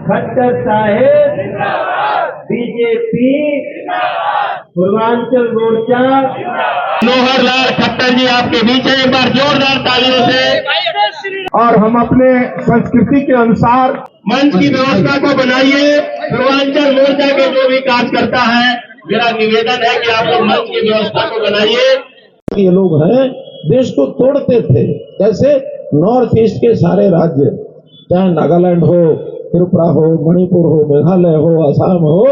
खट्टर साहेब, BJP, Purvanchal मोर्चा। मनोहर लाल खट्टर जी आपके बीच है, एक बार जोरदार तालियों से। और हम अपने संस्कृति के अनुसार मंच की व्यवस्था को बनाइए। पूर्वांचल मोर्चा के जो भी कार्यकर्ता है, मेरा निवेदन है कि आप लोग मंच की व्यवस्था को बनाइए। ये लोग हैं देश को तोड़ते थे। कैसे? नॉर्थ ईस्ट के सारे राज्य, चाहे नागालैंड हो, त्रिपुरा हो, मणिपुर हो, मेघालय हो, असम हो,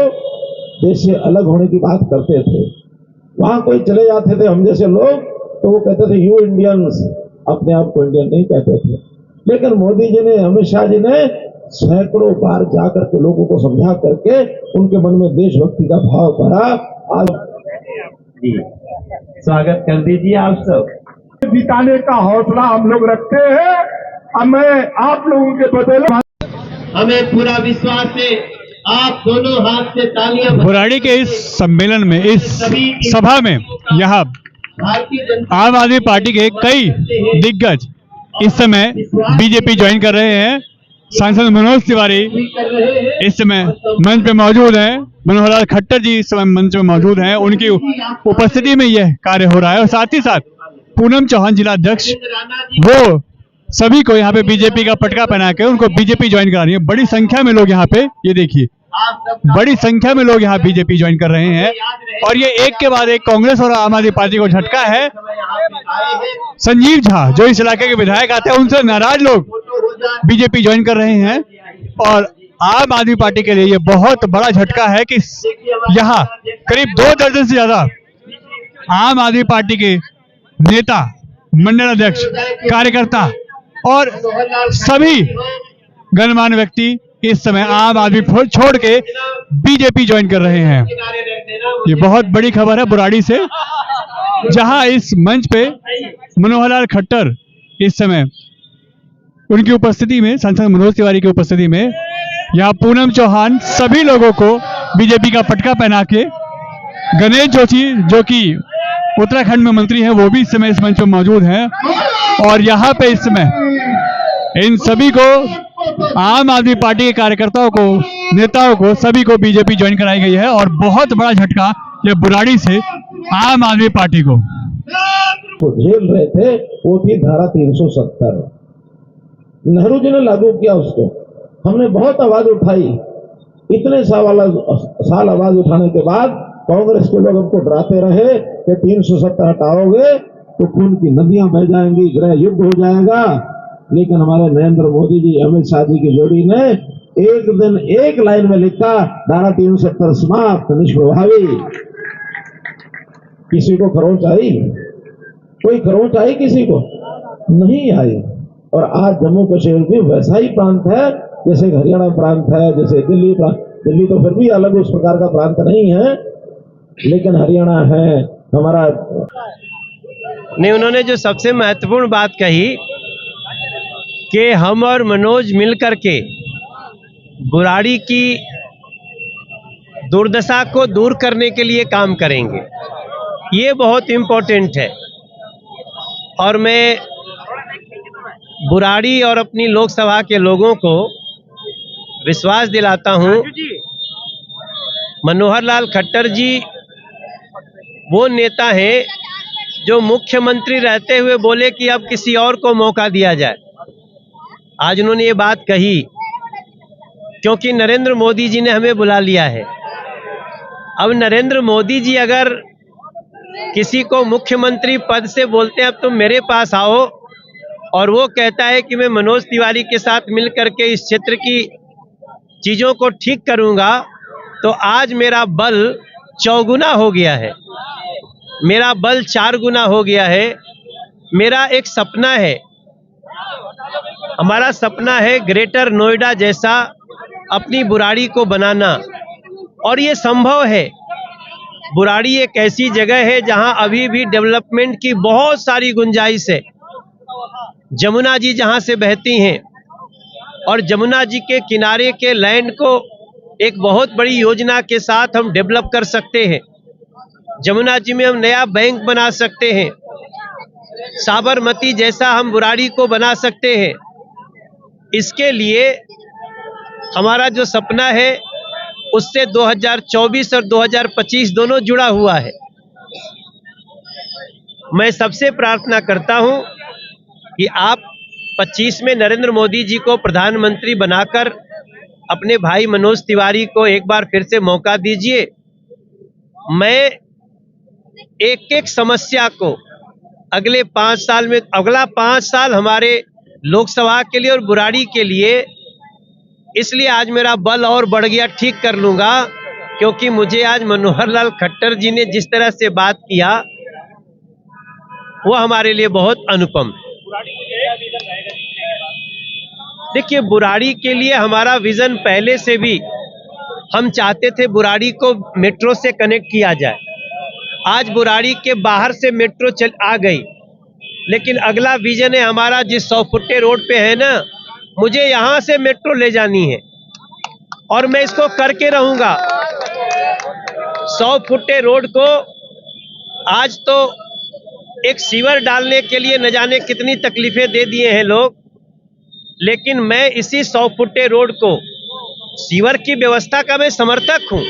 देश से अलग होने की बात करते थे। वहां कोई चले जाते थे हम जैसे लोग, तो वो कहते थे यू इंडियंस, अपने आप को इंडियन नहीं कहते थे। लेकिन मोदी जी ने, अमित शाह जी ने सैकड़ों बार जाकर के लोगों को समझा करके उनके मन में देशभक्ति का भाव भरा। आज जी स्वागत कर दीजिए आप सब। जिताने का हौसला हम लोग रखते हैं। अब मैं आप लोगों के बदले हमें पूरा विश्वास है, आप दोनों हाथ से तालियां। बुराड़ी के इस सम्मेलन में, इस सभा में, यहाँ आम आदमी पार्टी के कई दिग्गज इस समय बीजेपी ज्वाइन कर रहे हैं। सांसद मनोज तिवारी इस समय मंच पे मौजूद हैं। मनोहर लाल खट्टर जी इस समय मंच में मौजूद हैं। उनकी उपस्थिति में यह कार्य हो रहा है और साथ ही साथ पूनम चौहान जिला अध्यक्ष, वो सभी को यहाँ पे बीजेपी का पटका पहना के उनको बीजेपी ज्वाइन करा रही है। बड़ी संख्या में लोग यहाँ पे, ये देखिए, बड़ी संख्या में लोग यहाँ बीजेपी ज्वाइन कर रहे हैं। और ये एक के बाद एक कांग्रेस और आम आदमी पार्टी को झटका है। संजीव झा जो इस इलाके के विधायक आते हैं, उनसे नाराज लोग बीजेपी ज्वाइन कर रहे हैं। और आम आदमी पार्टी के लिए ये बहुत बड़ा झटका है कि यहाँ करीब 2 दर्जन से ज्यादा आम आदमी पार्टी के नेता, मंडल अध्यक्ष, कार्यकर्ता और सभी गणमान्य व्यक्ति इस समय आम आदमी छोड़ के बीजेपी ज्वाइन कर रहे हैं। ये बहुत बड़ी खबर है बुराड़ी से, जहां इस मंच पे मनोहर लाल खट्टर इस समय, उनकी उपस्थिति में, सांसद मनोज तिवारी की उपस्थिति में, यहाँ पूनम चौहान सभी लोगों को बीजेपी का पटका पहना के, गणेश जोशी जो कि उत्तराखंड में मंत्री हैं, वो भी इस समय इस मंच पर मौजूद हैं। और यहाँ पे इस समय इन सभी को, आम आदमी पार्टी के कार्यकर्ताओं को, नेताओं को, सभी को बीजेपी ज्वाइन कराई गई है। और बहुत बड़ा झटका ये बुराड़ी से आम आदमी पार्टी को झेल रहे थे, वो थी धारा 370। नेहरू जी ने लागू किया उसको। हमने बहुत आवाज उठाई। इतने साल आवाज उठाने के बाद कांग्रेस के लोग हमको डराते रहे कि 370 हटाओगे तो खून की नदियां बह जाएंगी, गृह युद्ध हो जाएगा। लेकिन हमारे नरेंद्र मोदी जी, अमित शाह जी की जोड़ी ने एक दिन एक लाइन में लिखा, धारा 370 समाप्त, निष्प्रभावी। किसी को खरोंच आई? कोई खरोंच आई किसी को? नहीं आई। और आज जम्मू कश्मीर भी वैसा ही प्रांत है जैसे हरियाणा प्रांत है, जैसे दिल्ली प्रांत। दिल्ली तो फिर भी अलग उस प्रकार का प्रांत नहीं है, लेकिन हरियाणा है हमारा। नहीं, उन्होंने जो सबसे महत्वपूर्ण बात कही कि हम और मनोज मिलकर के बुराड़ी की दुर्दशा को दूर करने के लिए काम करेंगे, ये बहुत इम्पोर्टेंट है। और मैं बुराड़ी और अपनी लोकसभा के लोगों को विश्वास दिलाता हूं, मनोहर लाल खट्टर जी वो नेता हैं जो मुख्यमंत्री रहते हुए बोले कि अब किसी और को मौका दिया जाए। आज उन्होंने ये बात कही क्योंकि नरेंद्र मोदी जी ने हमें बुला लिया है। अब नरेंद्र मोदी जी अगर किसी को मुख्यमंत्री पद से बोलते हैं अब तुम मेरे पास आओ, और वो कहता है कि मैं मनोज तिवारी के साथ मिलकर के इस क्षेत्र की चीज़ों को ठीक करूंगा, तो आज मेरा बल चौगुना हो गया है, मेरा बल 4 गुना हो गया है। मेरा एक सपना है, हमारा सपना है ग्रेटर नोएडा जैसा अपनी बुराड़ी को बनाना, और ये संभव है। बुराड़ी एक ऐसी जगह है जहां अभी भी डेवलपमेंट की बहुत सारी गुंजाइश है। जमुना जी जहां से बहती हैं और जमुना जी के किनारे के लैंड को एक बहुत बड़ी योजना के साथ हम डेवलप कर सकते हैं। जमुना जी में हम नया बैंक बना सकते हैं, साबरमती जैसा हम बुराड़ी को बना सकते हैं। इसके लिए हमारा जो सपना है उससे 2024 और 2025 दोनों जुड़ा हुआ है। मैं सबसे प्रार्थना करता हूं कि आप 25 में नरेंद्र मोदी जी को प्रधानमंत्री बनाकर अपने भाई मनोज तिवारी को एक बार फिर से मौका दीजिए। मैं एक एक समस्या को अगले 5 साल में, अगला 5 साल हमारे लोकसभा के लिए और बुराड़ी के लिए, इसलिए आज मेरा बल और बढ़ गया, ठीक कर लूंगा, क्योंकि मुझे आज मनोहर लाल खट्टर जी ने जिस तरह से बात किया वो हमारे लिए बहुत अनुपम है। देखिए, बुराड़ी के लिए हमारा विजन पहले से भी, हम चाहते थे बुराड़ी को मेट्रो से कनेक्ट किया जाए। आज बुराड़ी के बाहर से मेट्रो आ गई, लेकिन अगला विजन है हमारा, जिस 100 फुटे रोड पे है ना, मुझे यहां से मेट्रो ले जानी है और मैं इसको करके रहूंगा। 100 फुटे रोड को आज तो एक सीवर डालने के लिए न जाने कितनी तकलीफें दे दिए हैं लोग, लेकिन मैं इसी 100 फुटे रोड को, सीवर की व्यवस्था का मैं समर्थक हूं,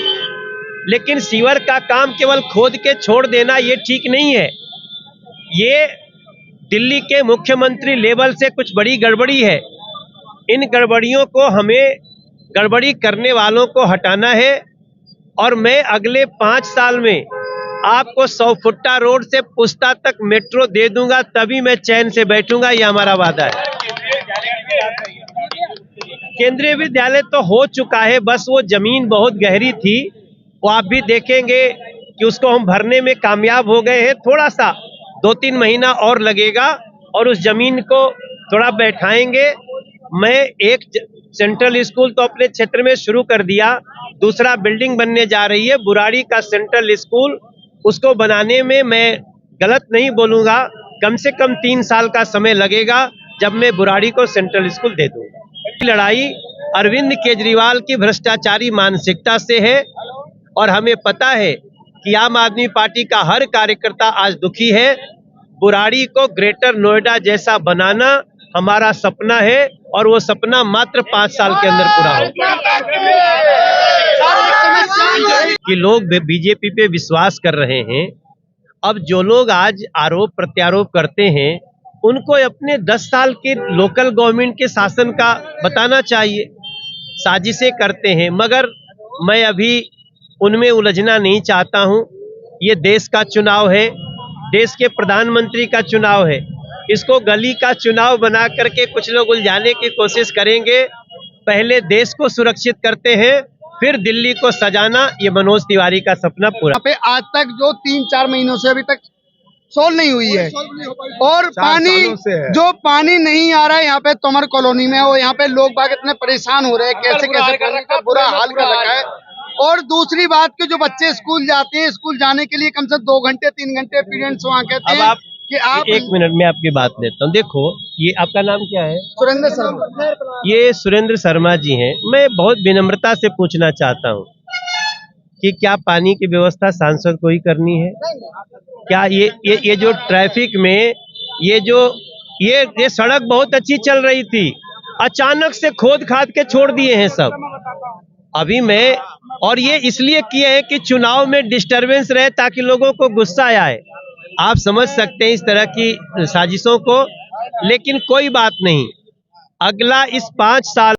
लेकिन सीवर का काम केवल खोद के छोड़ देना ये ठीक नहीं है। ये दिल्ली के मुख्यमंत्री लेवल से कुछ बड़ी गड़बड़ी है। इन गड़बड़ियों को, हमें गड़बड़ी करने वालों को हटाना है और मैं अगले 5 साल में आपको 100 फुट्टा रोड से पुस्ता तक मेट्रो दे दूंगा, तभी मैं चैन से बैठूंगा। ये हमारा वादा है। केंद्रीय विद्यालय तो हो चुका है, बस वो जमीन बहुत गहरी थी, वो आप भी देखेंगे कि उसको हम भरने में कामयाब हो गए हैं। थोड़ा सा 2-3 महीना और लगेगा और उस जमीन को थोड़ा बैठाएंगे। मैं एक सेंट्रल स्कूल तो अपने क्षेत्र में शुरू कर दिया, दूसरा बिल्डिंग बनने जा रही है बुराड़ी का सेंट्रल स्कूल। उसको बनाने में मैं गलत नहीं बोलूंगा, कम से कम 3 साल का समय लगेगा, जब मैं बुराड़ी को सेंट्रल स्कूल दे दूंगा। लड़ाई अरविंद केजरीवाल की भ्रष्टाचारी मानसिकता से है और हमें पता है कि आम आदमी पार्टी का हर कार्यकर्ता आज दुखी है। बुराड़ी को ग्रेटर नोएडा जैसा बनाना हमारा सपना है और वो सपना मात्र 5 साल के अंदर पूरा होगा। कि लोग बीजेपी पे विश्वास कर रहे हैं, अब जो लोग आज आरोप प्रत्यारोप करते हैं उनको अपने 10 साल के लोकल गवर्नमेंट के शासन का बताना चाहिए। साजिशें करते हैं, मगर मैं अभी उनमें उलझना नहीं चाहता हूं। ये देश का चुनाव है, देश के प्रधानमंत्री का चुनाव है, इसको गली का चुनाव बना करके कुछ लोग उलझाने की कोशिश करेंगे। पहले देश को सुरक्षित करते हैं, फिर दिल्ली को सजाना, ये मनोज तिवारी का सपना पूरा। पे आज तक जो 3-4 महीनों से अभी तक सोल्व नहीं हुई है और पानी जो पानी नहीं आ रहा है यहाँ पे तोमर कॉलोनी में, और यहाँ पे लोग बाग इतने परेशान हो रहे हैं, कैसे कैसे पानी का बुरा हाल कर रखा है। और दूसरी बात कि जो बच्चे स्कूल जाते हैं, स्कूल जाने के लिए कम से 2 घंटे 3 घंटे पेरेंट्स वहाँ कहते हैं कि आप 1 मिनट में आपकी बात लेता हूँ। देखो, ये आपका नाम क्या है? सुरेंद्र शर्मा। ये सुरेंद्र शर्मा जी हैं। मैं बहुत विनम्रता से पूछना चाहता हूँ कि क्या पानी की व्यवस्था सांसद को ही करनी है? क्या ये जो ट्रैफिक में ये सड़क बहुत अच्छी चल रही थी, अचानक से खोद खाद के छोड़ दिए हैं सब। अभी मैं, और ये इसलिए किए हैं कि चुनाव में डिस्टरबेंस रहे ताकि लोगों को गुस्सा आए। आप समझ सकते हैं इस तरह की साजिशों को, लेकिन कोई बात नहीं, अगला इस 5 साल